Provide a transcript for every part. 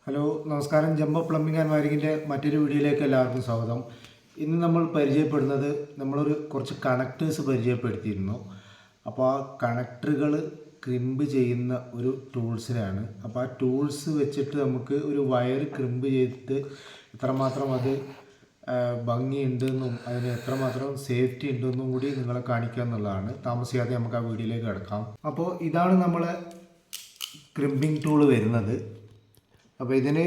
Hello നമസ്കാരം. Jumbo plumbing and വയറിങ്ങിൻ്റെ മറ്റൊരു വീഡിയോയിലേക്ക് എല്ലാവർക്കും സ്വാഗതം. ഇന്ന് നമ്മൾ പരിചയപ്പെടുന്നത് കുറച്ച് കണക്ടേഴ്സ് പരിചയപ്പെടുത്തിയിരുന്നു. അപ്പോൾ ആ കണക്ടറുകൾ ക്രിമ്പ് ചെയ്യുന്ന ഒരു ടൂൾസിനാണ്. അപ്പോൾ ആ ടൂൾസ് വെച്ചിട്ട് നമുക്ക് ഒരു വയർ ക്രിമ്പ് ചെയ്തിട്ട് എത്രമാത്രം അത് ഭംഗിയുണ്ടെന്നും അതിന് എത്രമാത്രം സേഫ്റ്റി ഉണ്ടെന്നും കൂടി നിങ്ങളെ കാണിക്കുക എന്നുള്ളതാണ്. താമസിയാതെ നമുക്ക് ആ വീഡിയോയിലേക്ക് കിടക്കാം. അപ്പോൾ ഇതാണ് നമ്മളെ ക്രിമ്പിംഗ് ടൂള് വരുന്നത്. അപ്പോൾ ഇതിന്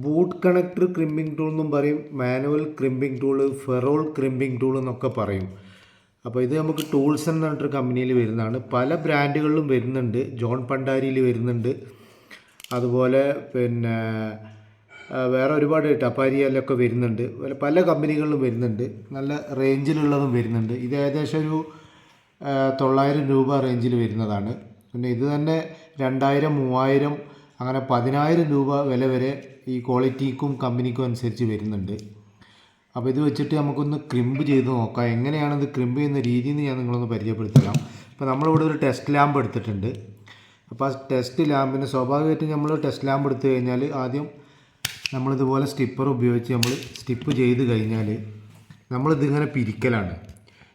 ബൂട്ട് കണക്ടർ ക്രിമ്പിംഗ് ടൂൾ എന്നും പറയും, manual crimping tool, ferrule crimping tool എന്നൊക്കെ പറയും. അപ്പോൾ ഇത് നമുക്ക് ടൂൾസ് എന്ന് പറഞ്ഞിട്ടൊരു കമ്പനിയിൽ വരുന്നതാണ്. പല ബ്രാൻഡുകളിലും വരുന്നുണ്ട്. ജോൺ പണ്ടാരിയിൽ വരുന്നുണ്ട്, അതുപോലെ പിന്നെ വേറെ ഒരുപാട് ടപ്പാരിയിലൊക്കെ വരുന്നുണ്ട്. പല കമ്പനികളിലും വരുന്നുണ്ട്. നല്ല റേഞ്ചിലുള്ളതും വരുന്നുണ്ട്. ഇത് ഏകദേശം ഒരു 900 രൂപ റേഞ്ചിൽ വരുന്നതാണ്. പിന്നെ ഇത് തന്നെ 2000, 3000 അങ്ങനെ 10000 രൂപ വില വരെ ഈ ക്വാളിറ്റിക്കും കമ്പനിക്കും അനുസരിച്ച് വരുന്നുണ്ട്. അപ്പോൾ ഇത് വെച്ചിട്ട് നമുക്കൊന്ന് ക്രിമ്പ് ചെയ്ത് നോക്കാം. എങ്ങനെയാണിത് ക്രിമ്പ് ചെയ്യുന്ന രീതി എന്ന് ഞാൻ നിങ്ങളൊന്ന് പരിചയപ്പെടുത്തലാം. അപ്പോൾ നമ്മളിവിടെ ഒരു ടെസ്റ്റ് ലാമ്പ് എടുത്തിട്ടുണ്ട്. അപ്പോൾ ആ ടെസ്റ്റ് ലാമ്പിന് സ്വാഭാവികമായിട്ടും നമ്മൾ ടെസ്റ്റ് ലാമ്പ് എടുത്തു കഴിഞ്ഞാൽ ആദ്യം നമ്മളിതുപോലെ സ്റ്റിപ്പർ ഉപയോഗിച്ച് നമ്മൾ സ്റ്റിപ്പ് ചെയ്ത് കഴിഞ്ഞാൽ നമ്മളിതിങ്ങനെ പിരിക്കലാണ്.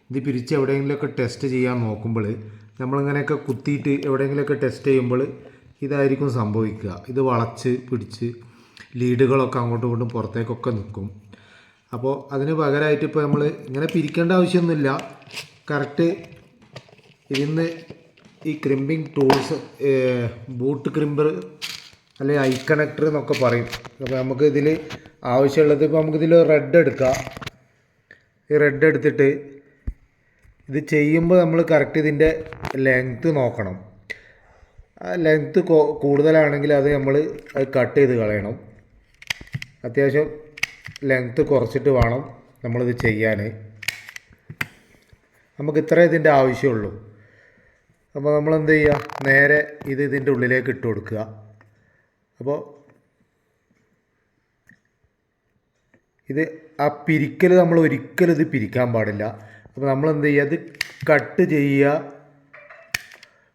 ഇത് പിരിച്ച് എവിടെയെങ്കിലുമൊക്കെ ടെസ്റ്റ് ചെയ്യാൻ നോക്കുമ്പോൾ നമ്മളിങ്ങനെയൊക്കെ കുത്തിയിട്ട് എവിടെയെങ്കിലുമൊക്കെ ടെസ്റ്റ് ചെയ്യുമ്പോൾ ഇതായിരിക്കും സംഭവിക്കുക. ഇത് വളച്ച് പിടിച്ച് ലീഡുകളൊക്കെ അങ്ങോട്ടും ഇങ്ങോട്ടും പുറത്തേക്കൊക്കെ നിൽക്കും. അപ്പോൾ അതിന് പകരമായിട്ട് ഇപ്പോൾ നമ്മൾ ഇങ്ങനെ പിരിക്കേണ്ട ആവശ്യമൊന്നുമില്ല. കറക്റ്റ് ഇതിന്ന് ഈ ക്രിമ്പിംഗ് ടൂൾസ്, ബൂട്ട് ക്രിമ്പർ അല്ലെങ്കിൽ ഐ കണക്ടർ എന്നൊക്കെ പറയും. അപ്പോൾ നമുക്ക് ഇതിൽ ആവശ്യമുള്ളത്, ഇപ്പോൾ നമുക്കിതിൽ റെഡ് എടുക്കാം. ഈ റെഡ് എടുത്തിട്ട് ഇത് ചെയ്യുമ്പോൾ നമ്മൾ കറക്റ്റ് ഇതിൻ്റെ ലെങ്ത്ത് നോക്കണം. ലെങ്ത്ത് കൂടുതലാണെങ്കിൽ അത് കട്ട് ചെയ്ത് കളയണം. അത്യാവശ്യം ലെങ്ത്ത് കുറച്ചിട്ട് വേണം നമ്മളിത് ചെയ്യാൻ. നമുക്ക് ഇത്രേ ഇതിൻ്റെ ആവശ്യമുള്ളൂ. അപ്പോൾ നമ്മളെന്ത് ചെയ്യുക, നേരെ ഇതിൻ്റെ ഉള്ളിലേക്ക് ഇട്ട് കൊടുക്കുക. അപ്പോൾ ഇത് ആ പിരിക്കൽ നമ്മൾ ഒരിക്കലും ഇത് പിരിക്കാൻ പാടില്ല. അപ്പോൾ നമ്മളെന്ത് ചെയ്യുക, ഇത് കട്ട് ചെയ്യുക,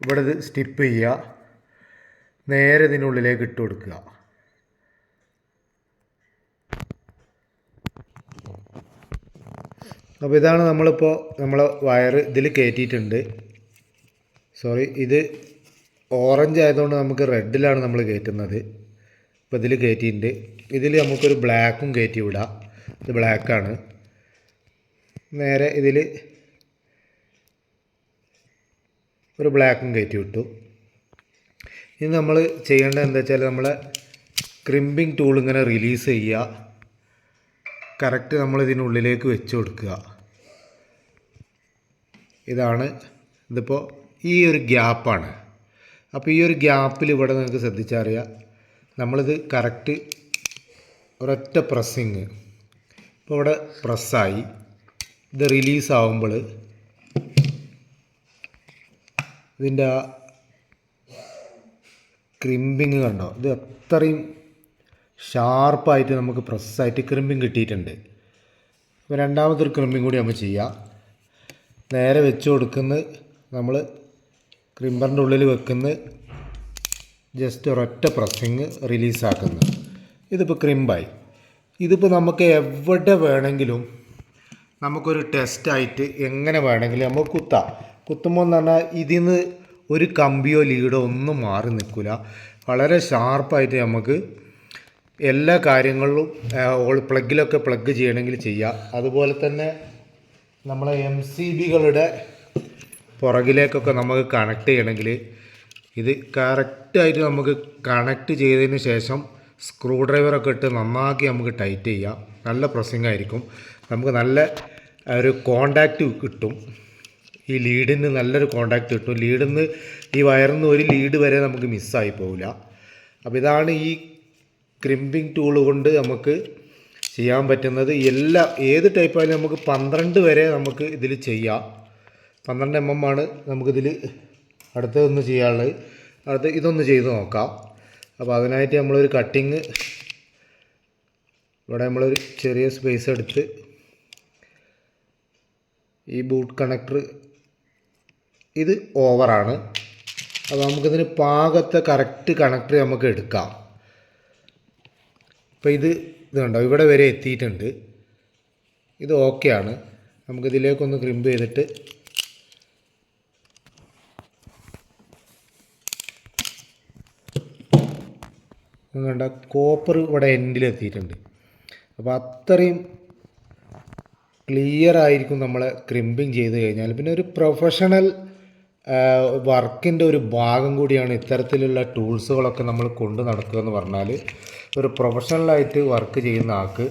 ഇവിടെ ഇത് സ്റ്റിപ്പ് ചെയ്യുക, നേരെ ഇതിനുള്ളിലേക്ക് ഇട്ട് കൊടുക്കുക. അപ്പോൾ ഇതാണ് നമ്മളിപ്പോൾ വയർ ഇതിൽ കയറ്റിയിട്ടുണ്ട്. സോറി, ഇത് ഓറഞ്ച് ആയതുകൊണ്ട് നമുക്ക് റെഡിലാണ് നമ്മൾ കയറ്റുന്നത്. ഇപ്പോൾ ഇതിൽ കയറ്റിയിട്ടുണ്ട്. ഇതിൽ നമുക്കൊരു ബ്ലാക്കും കയറ്റി വിടാം. ഇത് ബ്ലാക്കാണ്. നേരെ ഇതിൽ ഒരു ബ്ലാക്കും കയറ്റി വിട്ടു. ഇനി നമ്മൾ ചെയ്യേണ്ടത് എന്താ വെച്ചാൽ നമ്മളെ ക്രിമ്പിംഗ് ടൂൾ ഇങ്ങനെ റിലീസ് ചെയ്യുക. കറക്റ്റ് നമ്മൾ ഇതിനുള്ളിലേക്ക് വെച്ച് കൊടുക്കുക. ഇതിപ്പോൾ ഈ ഒരു ഗ്യാപ്പാണ്. അപ്പോൾ ഈ ഒരു ഗ്യാപ്പിൽ ഇവിടെ നിങ്ങൾക്ക് ശ്രദ്ധിച്ചറിയാം, നമ്മളിത് കറക്റ്റ് ഒരൊറ്റ പ്രസ്സിങ്. ഇപ്പോൾ ഇവിടെ പ്രസ്സായി. ഇത് റിലീസാവുമ്പോൾ ഇതിൻ്റെ ആ ക്രിമ്പിങ് കണ്ടോ, ഇത് അത്രയും ഷാർപ്പായിട്ട് നമുക്ക് പ്രസ്സായിട്ട് ക്രിമ്പിങ് കിട്ടിയിട്ടുണ്ട്. അപ്പോൾ രണ്ടാമതൊരു ക്രിമ്പിങ് കൂടി നമ്മൾ ചെയ്യാം. നേരെ വെച്ച് കൊടുക്കുന്ന നമ്മൾ ക്രിമ്പറിൻ്റെ ഉള്ളിൽ വെക്കുന്ന ജസ്റ്റ് ഒരൊറ്റ പ്രസ്സിങ് റിലീസാക്കുന്നു. ഇതിപ്പോൾ ക്രിമ്പായി. ഇതിപ്പോൾ നമുക്ക് എവിടെ വേണമെങ്കിലും നമുക്കൊരു ടെസ്റ്റായിട്ട് എങ്ങനെ വേണമെങ്കിലും നമുക്ക് കുത്തുമ്പോൾ എന്ന് പറഞ്ഞാൽ ഇതിൽ നിന്ന് ഒരു കമ്പിയോ ലീഡോ ഒന്നും മാറി നിൽക്കില്ല. വളരെ ഷാർപ്പായിട്ട് നമുക്ക് എല്ലാ കാര്യങ്ങളിലും പ്ലഗിലൊക്കെ പ്ലഗ് ചെയ്യണമെങ്കിൽ ചെയ്യാം. അതുപോലെ തന്നെ നമ്മളെ MCBകളുടെ പുറകിലേക്കൊക്കെ നമുക്ക് കണക്ട് ചെയ്യണമെങ്കിൽ ഇത് കറക്റ്റായിട്ട് നമുക്ക് കണക്ട് ചെയ്തതിന് ശേഷം സ്ക്രൂ ഡ്രൈവറൊക്കെ ഇട്ട് നന്നാക്കി നമുക്ക് ടൈറ്റ് ചെയ്യാം. നല്ല പ്രസ്സിങ് ആയിരിക്കും. നമുക്ക് നല്ല ഒരു കോണ്ടാക്റ്റ് കിട്ടും. ഈ ലീഡിന് നല്ലൊരു കോണ്ടാക്റ്റ് കിട്ടും. ലീഡിൽ നിന്ന് ഈ വയറിൽ നിന്ന് ഒരു ലീഡ് വരെ നമുക്ക് മിസ്സായി പോവില്ല. അപ്പോൾ ഇതാണ് ഈ ക്രിമ്പിംഗ് ടൂൾ കൊണ്ട് നമുക്ക് ചെയ്യാൻ പറ്റുന്നത്. ഏത് ടൈപ്പായാലും നമുക്ക് 12 വരെ നമുക്ക് ഇതിൽ ചെയ്യാം. 12 mm ആണ് നമുക്കിതിൽ അടുത്തതൊന്ന് ചെയ്യാനുള്ളത്. ഇതൊന്ന് ചെയ്ത് നോക്കാം. അപ്പോൾ അതിനായിട്ട് നമ്മളൊരു കട്ടിങ്, ഇവിടെ നമ്മളൊരു ചെറിയ സ്പേസ് എടുത്ത് ഈ ബൂട്ട് കണക്ടർ ഇത് ഓവറാണ്. അപ്പോൾ നമുക്കിതിന് പാകത്തെ കറക്റ്റ് കണക്ടർ നമുക്ക് എടുക്കാം. അപ്പോൾ ഇത് കണ്ടോ, ഇവിടെ വരെ എത്തിയിട്ടുണ്ട്. ഇത് ഓക്കെയാണ്. നമുക്കിതിലേക്കൊന്ന് ക്രിമ്പ് ചെയ്തിട്ട് കണ്ട കോപ്പർ ഇവിടെ എൻഡിലെത്തിയിട്ടുണ്ട്. അപ്പോൾ അത്രയും ക്ലിയർ ആയിരിക്കും നമ്മൾ ക്രിമ്പിങ് ചെയ്ത് കഴിഞ്ഞാൽ. പിന്നെ ഒരു പ്രൊഫഷണൽ വർക്കിൻ്റെ ഒരു ഭാഗം കൂടിയാണ് ഇത്തരത്തിലുള്ള ടൂൾസുകളൊക്കെ നമ്മൾ കൊണ്ട് നടക്കുക എന്ന് പറഞ്ഞാൽ. ഒരു പ്രൊഫഷണലായിട്ട് വർക്ക് ചെയ്യുന്ന ആൾക്ക്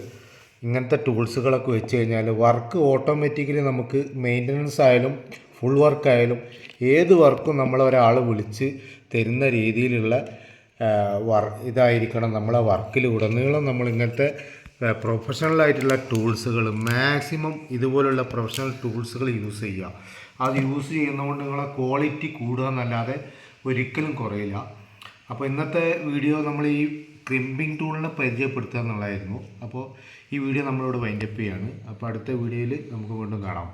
ഇങ്ങനത്തെ ടൂൾസുകളൊക്കെ വെച്ച് കഴിഞ്ഞാൽ വർക്ക് ഓട്ടോമാറ്റിക്കലി നമുക്ക് മെയിൻ്റനൻസ് ആയാലും ഫുൾ വർക്കായാലും ഏത് വർക്കും നമ്മളൊരാൾ വിളിച്ച് തരുന്ന രീതിയിലുള്ള ഇതായിരിക്കണം നമ്മളെ വർക്കിൽ ഉടനീളം നമ്മൾ ഇങ്ങനത്തെ പ്രൊഫഷണലായിട്ടുള്ള ടൂൾസുകൾ മാക്സിമം ഇതുപോലുള്ള പ്രൊഫഷണൽ ടൂൾസുകൾ യൂസ് ചെയ്യുക. അത് യൂസ് ചെയ്യുന്നതുകൊണ്ട് നിങ്ങളെ ക്വാളിറ്റി കൂടുക എന്നല്ലാതെ ഒരിക്കലും കുറയില്ല. അപ്പോൾ ഇന്നത്തെ വീഡിയോ നമ്മൾ ഈ ക്രിമ്പിംഗ് ടൂളിനെ പരിചയപ്പെടുത്തുക എന്നുള്ളതായിരുന്നു. അപ്പോൾ ഈ വീഡിയോ നമ്മളിവിടെ വൈൻഡപ്പ് ചെയ്യാണ്. അപ്പോൾ അടുത്ത വീഡിയോയിൽ നമുക്ക് വീണ്ടും കാണാം.